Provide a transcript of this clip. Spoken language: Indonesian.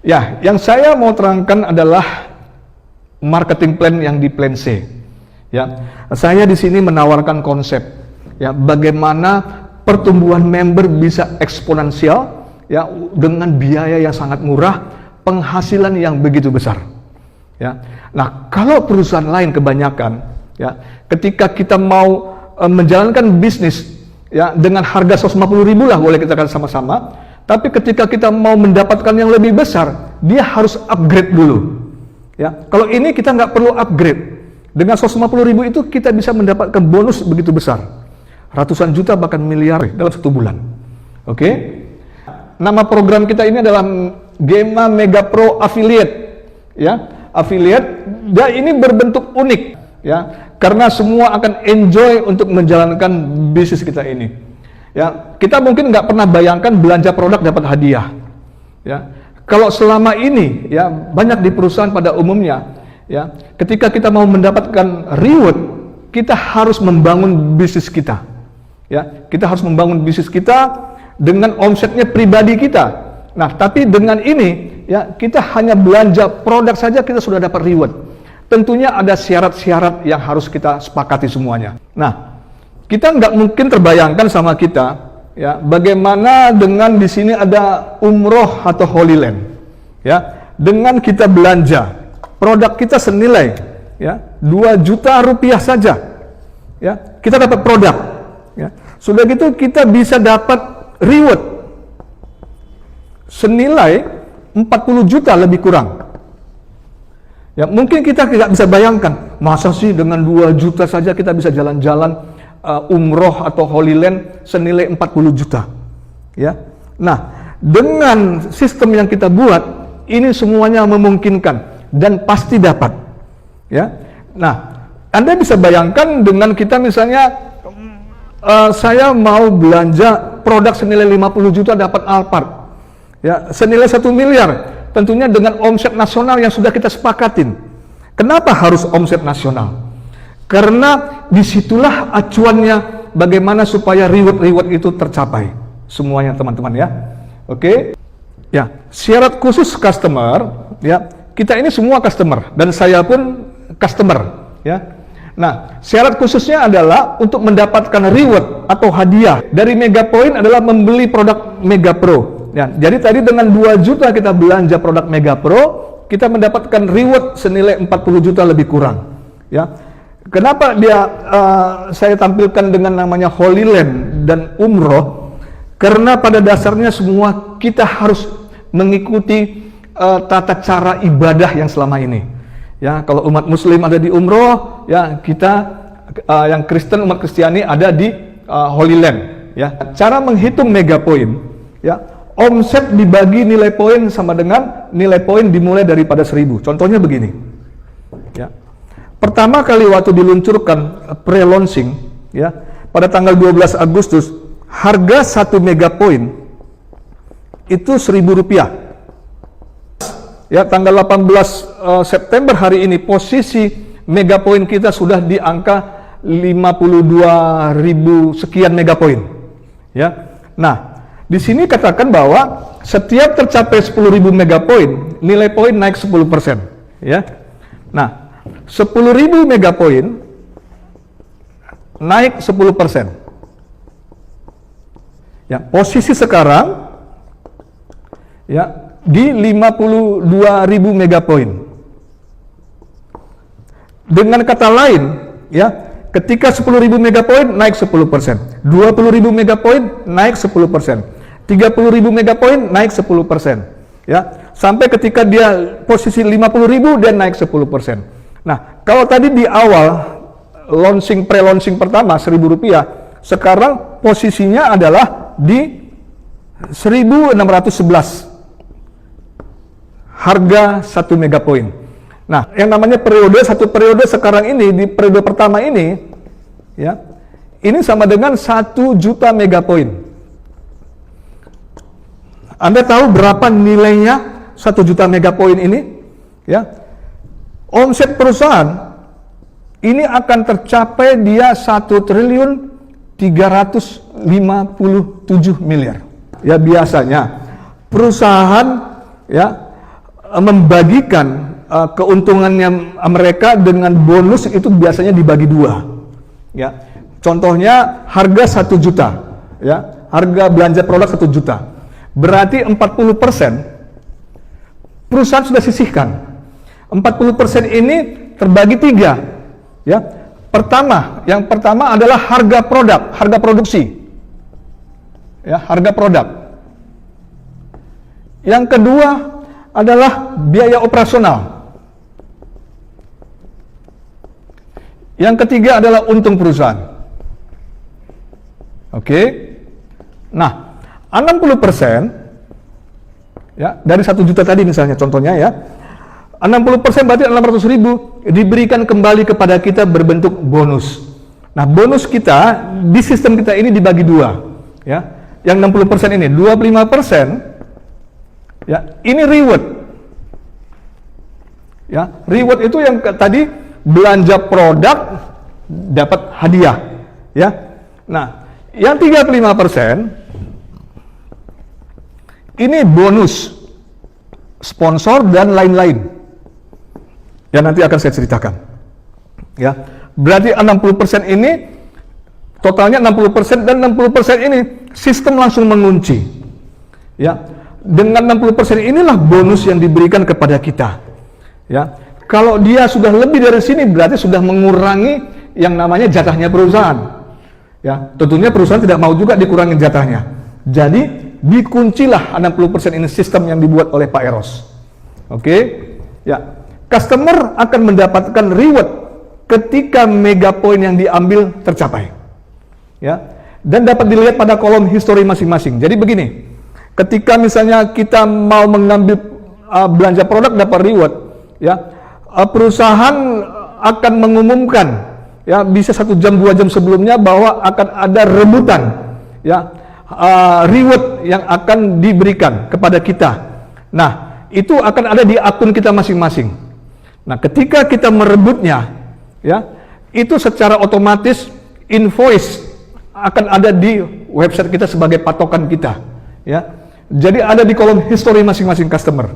Ya, yang saya mau terangkan adalah marketing plan yang di plan C. Ya, saya di sini menawarkan konsep ya bagaimana pertumbuhan member bisa eksponensial ya dengan biaya yang sangat murah, penghasilan yang begitu besar. Ya. Nah, kalau perusahaan lain kebanyakan ya, ketika kita mau menjalankan bisnis ya dengan harga 150.000 lah boleh kita katakan sama-sama. Tapi ketika kita mau mendapatkan yang lebih besar, dia harus upgrade dulu. Ya, kalau ini kita nggak perlu upgrade. Dengan 150.000 itu kita bisa mendapatkan bonus begitu besar, ratusan juta bahkan miliar dalam 1 bulan. Oke? Nama program kita ini adalah Gema Mega Pro Affiliate. Ya, affiliate. Dan ini berbentuk unik. Ya, karena semua akan enjoy untuk menjalankan bisnis kita ini. Ya, kita mungkin nggak pernah bayangkan belanja produk dapat hadiah. Ya, kalau selama ini ya banyak di perusahaan pada umumnya ya, ketika kita mau mendapatkan reward, kita harus membangun bisnis kita. Ya, kita harus membangun bisnis kita dengan omsetnya pribadi kita. Nah, tapi dengan ini ya kita hanya belanja produk saja kita sudah dapat reward. Tentunya ada syarat-syarat yang harus kita sepakati semuanya. Nah, kita nggak mungkin terbayangkan sama kita, ya, bagaimana dengan di sini ada umroh atau Holy Land, ya, dengan kita belanja produk kita senilai, ya, 2 juta rupiah saja, ya, kita dapat produk, ya, sudah gitu kita bisa dapat reward senilai 40 juta lebih kurang. Ya, mungkin kita tidak bisa bayangkan, masa sih dengan 2 juta saja kita bisa jalan-jalan umroh atau Holy Land senilai 40 juta. Ya. Nah, dengan sistem yang kita buat, ini semuanya memungkinkan dan pasti dapat. Ya. Nah, Anda bisa bayangkan dengan kita misalnya saya mau belanja produk senilai 50 juta dapat Alphard. Ya, senilai 1 miliar. Tentunya dengan omset nasional yang sudah kita sepakatin. Kenapa harus omset nasional? Karena disitulah acuannya bagaimana supaya reward itu tercapai semuanya teman-teman ya. Oke. Ya, syarat khusus customer ya. Kita ini semua customer dan saya pun customer ya. Nah, syarat khususnya adalah untuk mendapatkan reward atau hadiah dari Mega Point adalah membeli produk Mega Pro. Ya, jadi tadi dengan 2 juta kita belanja produk Mega Pro, kita mendapatkan reward senilai 40 juta lebih kurang. Ya. Kenapa saya tampilkan dengan namanya Holy Land dan Umroh? Karena pada dasarnya semua kita harus mengikuti tata cara ibadah yang selama ini. Ya, kalau umat Muslim ada di Umroh, ya kita yang Kristen umat Kristiani ada di Holy Land. Ya, cara menghitung Mega Point, ya omset dibagi nilai poin sama dengan nilai poin dimulai daripada 1000. Contohnya begini. Ya. Pertama kali waktu diluncurkan pre-launching ya, pada tanggal 12 Agustus, harga 1 Mega Point itu Rp1.000. Ya, tanggal 18 September hari ini posisi Mega Point kita sudah di angka 52.000 sekian Mega Point. Ya. Nah, di sini katakan bahwa setiap tercapai 10.000 Mega Point, nilai poin naik 10%. Ya. Nah, 10.000 Mega Point naik 10%. Ya, posisi sekarang ya di 52.000 Mega Point. Dengan kata lain, ya, ketika 10.000 Mega Point naik 10%, 20.000 Mega Point naik 10%, 30.000 Mega Point naik 10%. Ya, sampai ketika dia posisi 50.000 dia naik 10%. Nah, kalau tadi di awal launching pre-launching pertama Rp1.000, sekarang posisinya adalah di 1.611 harga 1 Mega Point. Nah, yang namanya satu periode sekarang ini di periode pertama ini ya, ini sama dengan 1 juta Mega Point. Anda tahu berapa nilainya 1 juta Mega Point ini? Ya. Omset perusahaan ini akan tercapai dia 1.357 miliar. Ya, biasanya perusahaan ya membagikan keuntungannya mereka dengan bonus itu biasanya dibagi dua. Ya, contohnya harga 1 juta, ya, harga belanja produk 1 juta. Berarti 40% perusahaan sudah sisihkan. 40% ini terbagi 3, ya. Yang pertama adalah harga produk, harga produksi. Ya, harga produk. Yang kedua adalah biaya operasional. Yang ketiga adalah untung perusahaan. Oke. Nah, 60%, ya, dari 1 juta tadi misalnya contohnya, ya, 60% berarti 600.000 diberikan kembali kepada kita berbentuk bonus. Nah, bonus kita di sistem kita ini dibagi dua, ya. Yang 60% ini, 25%, ya, ini reward. Ya, reward itu yang tadi belanja produk dapat hadiah, ya. Nah, yang 35% ini bonus sponsor dan lain-lain. Ya, nanti akan saya ceritakan. Ya, berarti 60% ini totalnya 60%, dan 60% ini sistem langsung mengunci. Ya, dengan 60% inilah bonus yang diberikan kepada kita. Ya, kalau dia sudah lebih dari sini berarti sudah mengurangi yang namanya jatahnya perusahaan. Ya, tentunya perusahaan tidak mau juga dikurangi jatahnya. Jadi dikuncilah 60% ini sistem yang dibuat oleh Pak Eros. Oke, ya, customer akan mendapatkan reward ketika mega point yang diambil tercapai. Ya, dan dapat dilihat pada kolom history masing-masing. Jadi begini, ketika misalnya kita mau mengambil belanja produk dapat reward, ya, perusahaan akan mengumumkan, ya, bisa 1 jam 2 jam sebelumnya bahwa akan ada rebutan, ya, reward yang akan diberikan kepada kita. Nah, itu akan ada di akun kita masing-masing. Nah, ketika kita merebutnya, ya, itu secara otomatis invoice akan ada di website kita sebagai patokan kita, ya. Jadi ada di kolom history masing-masing customer.